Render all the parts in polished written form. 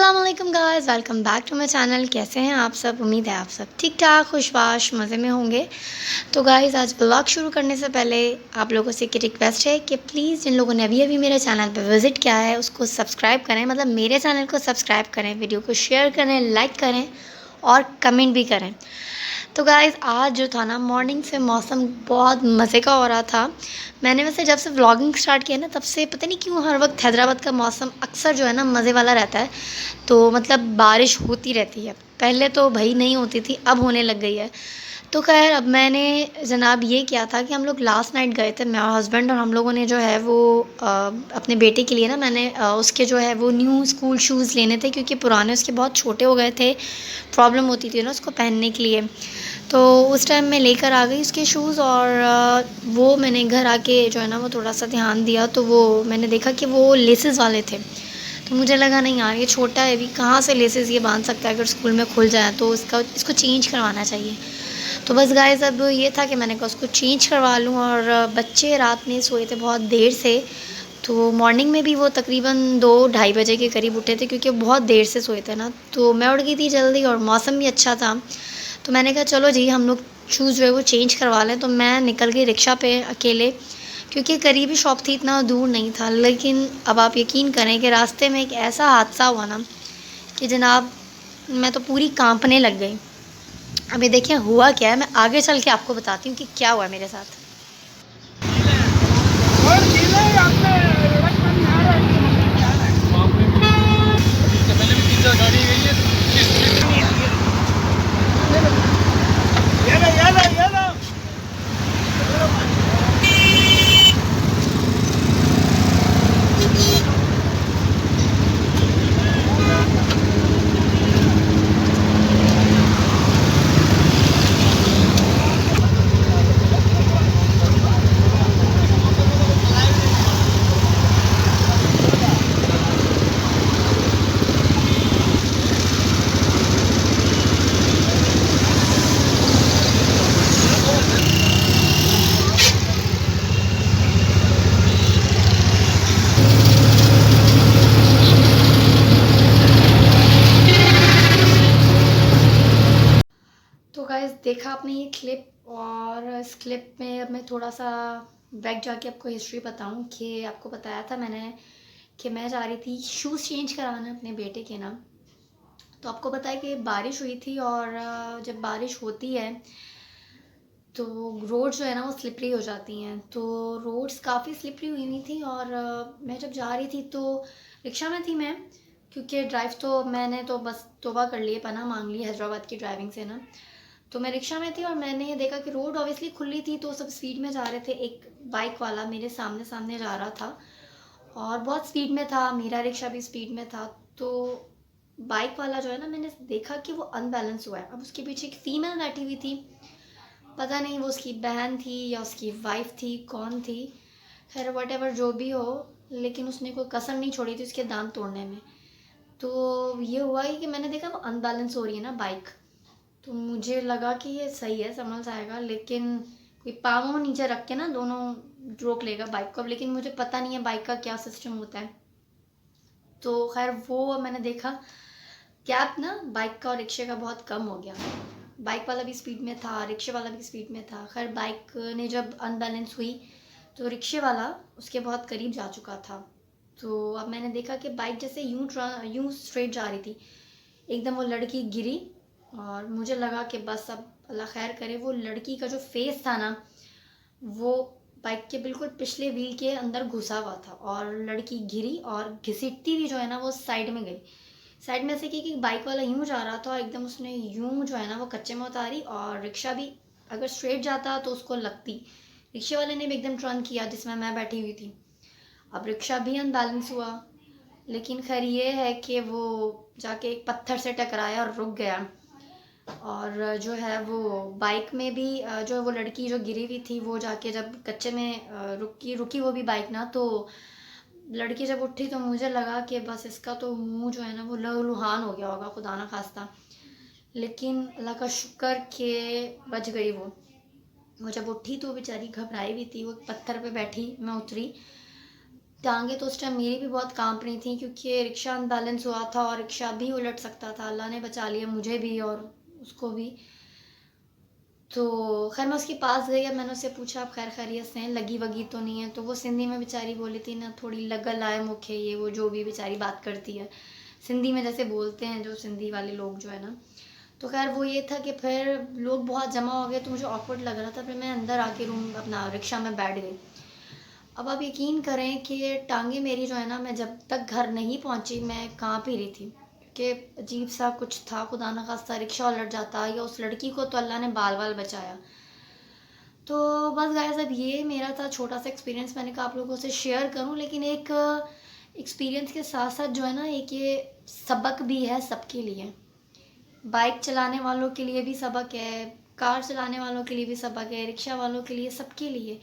अस्सलाम वालेकुम guys, welcome back to my channel. कैसे हैं आप सब? उम्मीद है आप सब ठीक ठाक खुशबाश मज़े में होंगे। तो गाइस आज ब्लॉग शुरू करने से पहले आप लोगों से एक रिक्वेस्ट है कि प्लीज़ जिन लोगों ने अभी अभी मेरे चैनल पर विज़िट किया है उसको सब्सक्राइब करें, मतलब मेरे चैनल को सब्सक्राइब करें, वीडियो को शेयर करें, लाइक करें और कमेंट भी करें। तो गाइज़ आज जो था ना, मॉर्निंग से मौसम बहुत मज़े का हो रहा था। मैंने वैसे जब से व्लॉगिंग स्टार्ट किया ना, तब से पता नहीं क्यों हर वक्त हैदराबाद का मौसम अक्सर जो है ना मज़े वाला रहता है। तो मतलब बारिश होती रहती है। पहले तो भई नहीं होती थी, अब होने लग गई है। तो ख़ैर अब मैंने जनाब ये किया था कि हम लोग लास्ट नाइट गए थे, मैं और हस्बैंड, और हम लोगों ने जो है वो अपने बेटे के लिए ना, मैंने उसके जो है वो न्यू स्कूल शूज़ लेने थे क्योंकि पुराने उसके बहुत छोटे हो गए थे। प्रॉब्लम होती थी ना उसको पहनने के लिए। तो उस टाइम मैं लेकर आ गई उसके शूज़, और वो मैंने घर आके जो है ना वो थोड़ा-सा ध्यान दिया, तो वो मैंने देखा कि वो लेसेस वाले थे। तो मुझे लगा नहीं यार, ये छोटा है, अभी कहाँ से लेसेस ये बांध सकता है, अगर स्कूल में खुल जाए तो इसको चेंज करवाना चाहिए। तो बस गाइस अब ये था कि मैंने कहा उसको चेंज करवा लूँ, और बच्चे रात में सोए थे बहुत देर से। तो मॉर्निंग में भी वो तकरीबन 2 ढाई बजे के करीब उठे थे क्योंकि वो बहुत देर से सोए थे ना। तो मैं उठ गई थी जल्दी और मौसम भी अच्छा था। तो मैंने कहा चलो जी हम लोग शूज़ जो है वो चेंज करवा लें। तो मैं निकल गई रिक्शा पे अकेले, क्योंकि करीबी शॉप थी, इतना दूर नहीं था। लेकिन अब आप यकीन करें कि रास्ते में एक ऐसा हादसा हुआ ना कि जनाब मैं तो पूरी काँपने लग गई। अभी देखिए हुआ क्या है, मैं आगे चल के आपको बताती हूँ कि क्या हुआ मेरे साथ। तो गाइस देखा आपने ये क्लिप, और इस क्लिप में अब मैं थोड़ा सा बैक जाके आपको हिस्ट्री बताऊं कि आपको बताया था मैंने कि मैं जा रही थी शूज़ चेंज कराना अपने बेटे के ना। तो आपको पता है कि बारिश हुई थी, और जब बारिश होती है तो रोड जो है ना वो स्लिपरी हो जाती हैं। तो रोड्स काफ़ी स्लिपरी हुई हुई थी, और मैं जब जा रही थी तो रिक्शा में थी मैं, क्योंकि ड्राइव तो मैंने तो बस तौबा कर लिए, पनाह मांग ली हैदराबाद की ड्राइविंग से ना। तो मैं रिक्शा में थी और मैंने ये देखा कि रोड ऑब्वियसली खुली थी, तो सब स्पीड में जा रहे थे। एक बाइक वाला मेरे सामने सामने जा रहा था और बहुत स्पीड में था, मेरा रिक्शा भी स्पीड में था। तो बाइक वाला जो है ना, मैंने देखा कि वो अनबैलेंस हुआ है। अब उसके पीछे एक फ़ीमेल बैठी हुई थी, पता नहीं वो उसकी बहन थी या उसकी वाइफ थी, कौन थी। खैर वट एवर जो भी हो, लेकिन उसने कोई कसर नहीं छोड़ी थी उसके दांत तोड़ने में। तो ये हुआ ही कि मैंने देखा वो अनबैलेंस हो रही है ना बाइक। तो मुझे लगा कि ये सही है, संभल जाएगा, लेकिन कोई पाँव नीचे रख के ना दोनों रोक लेगा बाइक को। अब लेकिन मुझे पता नहीं है बाइक का क्या सिस्टम होता है। तो खैर वो मैंने देखा गैप ना बाइक का और रिक्शे का बहुत कम हो गया। बाइक वाला भी स्पीड में था, रिक्शे वाला भी स्पीड में था। खैर बाइक ने जब अनबैलेंस हुई तो रिक्शे वाला उसके बहुत करीब जा चुका था। तो अब मैंने देखा कि बाइक जैसे यूं स्ट्रेट जा रही थी, एकदम वो लड़की गिरी, और मुझे लगा कि बस अब अल्लाह खैर करे। वो लड़की का जो फेस था ना, वो बाइक के बिल्कुल पिछले व्हील के अंदर घुसा हुआ था, और लड़की गिरी और घसीटती हुई जो है ना वो साइड में गई। साइड में से कि बाइक वाला यूं जा रहा था, एकदम उसने यूं जो है ना वो कच्चे में उतारी, और रिक्शा भी अगर स्ट्रेट जाता तो उसको लगती। रिक्शे वाले ने भी एकदम टर्न किया जिसमें मैं बैठी हुई थी। अब रिक्शा भी अनबैलेंस हुआ, लेकिन खैर ये है कि वो जाके एक पत्थर से टकराया और रुक गया। और जो है वो बाइक में भी जो वो लड़की जो गिरी हुई थी वो जाके जब कच्चे में रुकी रुकी वो भी बाइक ना, तो लड़की जब उठी तो मुझे लगा कि बस इसका तो मुंह जो है ना वो लहूलुहान हो गया होगा, खुदा ना खास्ता। लेकिन अल्लाह का शुक्र कि बच गई वो जब उठी तो बेचारी घबराई भी थी। वो पत्थर पे बैठी, मैं उतरी, टांगे तो उस टाइम मेरी भी बहुत काँप रही थी, क्योंकि रिक्शा अनबैलेंस हुआ था और रिक्शा भी उलट सकता था। अल्लाह ने बचा लिया मुझे भी और उसको भी। तो ख़ैर मैं उसके पास गई, अब मैंने उससे पूछा आप खैर खैरियत से हैं, लगी वगी तो नहीं है? तो वो सिंधी में बेचारी बोली थी ना, थोड़ी लगल आए मुखे, ये वो जो भी बेचारी बात करती है सिंधी में, जैसे बोलते हैं जो सिंधी वाले लोग जो है ना। तो खैर वो ये था कि फिर लोग बहुत जमा हो गए तो मुझे ऑकवर्ड लग रहा था, फिर मैं अंदर आके रूम अपना रिक्शा में बैठ गई। अब आप यकीन करें कि टांगे मेरी जो है ना, मैं जब तक घर नहीं पहुंची मैं काँप ही रही थी, कि अजीब सा कुछ था, खुदा न खास्ता रिक्शा उलट जाता, या उस लड़की को तो अल्लाह ने बाल बाल बचाया। तो बस गाइस, अब ये मेरा था छोटा सा एक्सपीरियंस, मैंने कहा आप लोगों से शेयर करूं, लेकिन एक एक्सपीरियंस के साथ साथ जो है ना, एक ये सबक भी है सबके लिए। बाइक चलाने वालों के लिए भी सबक है, कार चलाने वालों के लिए भी सबक है, रिक्शा वालों के लिए, सबके लिए,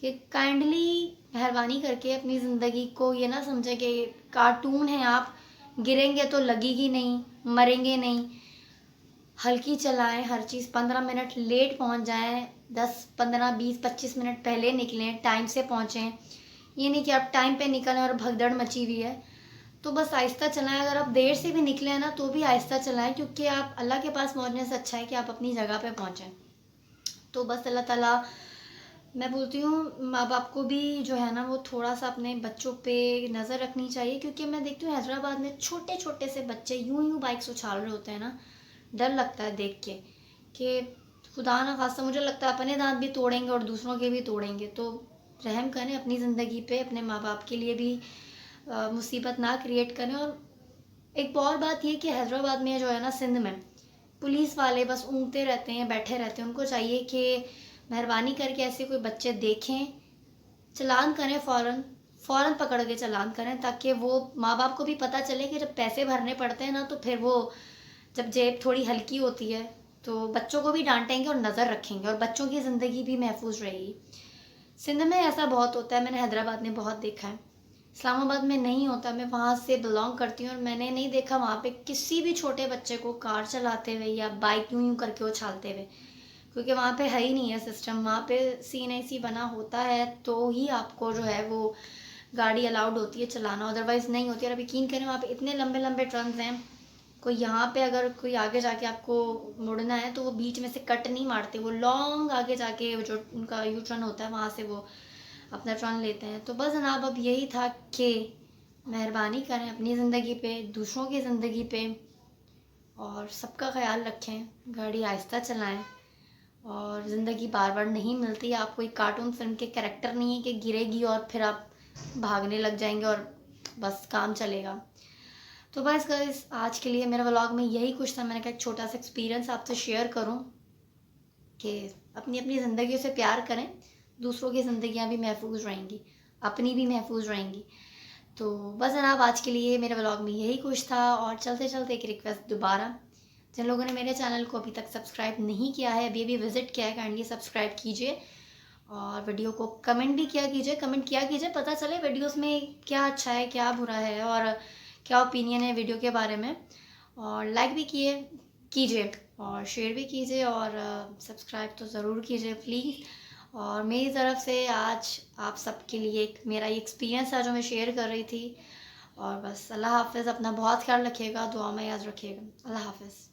कि काइंडली मेहरबानी करके अपनी ज़िंदगी को ये ना समझें कि कार्टून है, आप गिरेंगे तो लगेगी नहीं, मरेंगे नहीं। हल्की चलाएं, हर चीज़ 15 मिनट लेट पहुंच जाएं, 10 15 20 25 मिनट पहले निकलें, टाइम से पहुंचें। ये नहीं कि आप टाइम पे निकलें और भगदड़ मची हुई है। तो बस आहिस्ता चलाएं, अगर आप देर से भी निकले हैं ना तो भी आहिस्ता चलाएं, क्योंकि आप अल्लाह के पास पहुंचने से अच्छा है कि आप अपनी जगह पे पहुंचें। तो बस अल्लाह ताला, मैं बोलती हूँ माँ बाप को भी जो है ना वो थोड़ा सा अपने बच्चों पे नज़र रखनी चाहिए, क्योंकि मैं देखती हूँ हैदराबाद में छोटे छोटे से बच्चे यूं यूं बाइक्स उछाल रहे होते हैं ना, डर लगता है देख के कि खुदा ना खास्ता मुझे लगता है अपने दांत भी तोड़ेंगे और दूसरों के भी तोड़ेंगे। तो रहम करें अपनी ज़िंदगी पे, अपने माँ बाप के लिए भी मुसीबत ना क्रिएट करें। और एक और बात ये कि हैदराबाद में जो है ना, सिंध में पुलिस वाले बस ऊँगते रहते हैं, बैठे रहते हैं। उनको चाहिए कि मेहरबानी करके ऐसे कोई बच्चे देखें, चालान करें, फ़ौरन फ़ौरन पकड़ के चालान करें, ताकि वो माँ बाप को भी पता चले कि जब पैसे भरने पड़ते हैं ना, तो फिर वो जब जेब थोड़ी हल्की होती है तो बच्चों को भी डांटेंगे और नज़र रखेंगे और बच्चों की ज़िंदगी भी महफूज रहेगी। सिंध में ऐसा बहुत होता है, मैंने हैदराबाद में बहुत देखा है, इस्लामाबाद में नहीं होता। मैं वहाँ से बिलोंग करती हूँ और मैंने नहीं देखा वहाँ पे किसी भी छोटे बच्चे को कार चलाते हुए या बाइक यूं यूं करके उछालते हुए, क्योंकि वहाँ पे है ही नहीं है सिस्टम। वहाँ पे CNIC बना होता है तो ही आपको जो है वो गाड़ी अलाउड होती है चलाना, अदरवाइज़ नहीं होती है। और अब यकीन करें वहाँ पे इतने लंबे लंबे टर्न्स हैं, कोई यहाँ पे अगर कोई आगे जाके आपको मुड़ना है तो वो बीच में से कट नहीं मारते, वो लॉन्ग आगे जाके जो उनका यू टर्न होता है वहाँ से वो अपना टर्न लेते हैं। तो बस जनाब, अब यही था कि मेहरबानी करें अपनी ज़िंदगी पे, दूसरों की ज़िंदगी पे, और सबका ख्याल रखें, गाड़ी आहिस्ता चलाएं। और ज़िंदगी बार बार नहीं मिलती, आप कोई कार्टून फिल्म के कैरेक्टर नहीं है कि गिरेगी और फिर आप भागने लग जाएंगे और बस काम चलेगा। तो बस गाइस, आज के लिए मेरा व्लॉग में यही कुछ था। मैंने कहा एक छोटा सा एक्सपीरियंस आपसे शेयर करूं कि अपनी अपनी ज़िंदगी से प्यार करें, दूसरों की ज़िंदगियां भी महफूज रहेंगी, अपनी भी महफूज रहेंगी। तो बस जनाब, आज के लिए मेरे व्लॉग में यही कुछ था। और चलते चलते एक रिक्वेस्ट दोबारा, जिन लोगों ने मेरे चैनल को अभी तक सब्सक्राइब नहीं किया है, अभी अभी विज़िट किया है, काइंडली सब्सक्राइब कीजिए और वीडियो को कमेंट भी किया कीजिए, कमेंट किया कीजिए, पता चले वीडियोस में क्या अच्छा है क्या बुरा है और क्या ओपिनियन है वीडियो के बारे में। और लाइक भी कीजिए और शेयर भी कीजिए और सब्सक्राइब तो ज़रूर कीजिए प्लीज़। और मेरी तरफ से आज आप सबके लिए एक मेरा ये एक्सपीरियंस था जो मैं शेयर कर रही थी। और बस अल्लाह हाफ़िज़, अपना बहुत ख्याल रखिएगा, दुआ में याद रखिएगा। अल्लाह हाफ़िज़।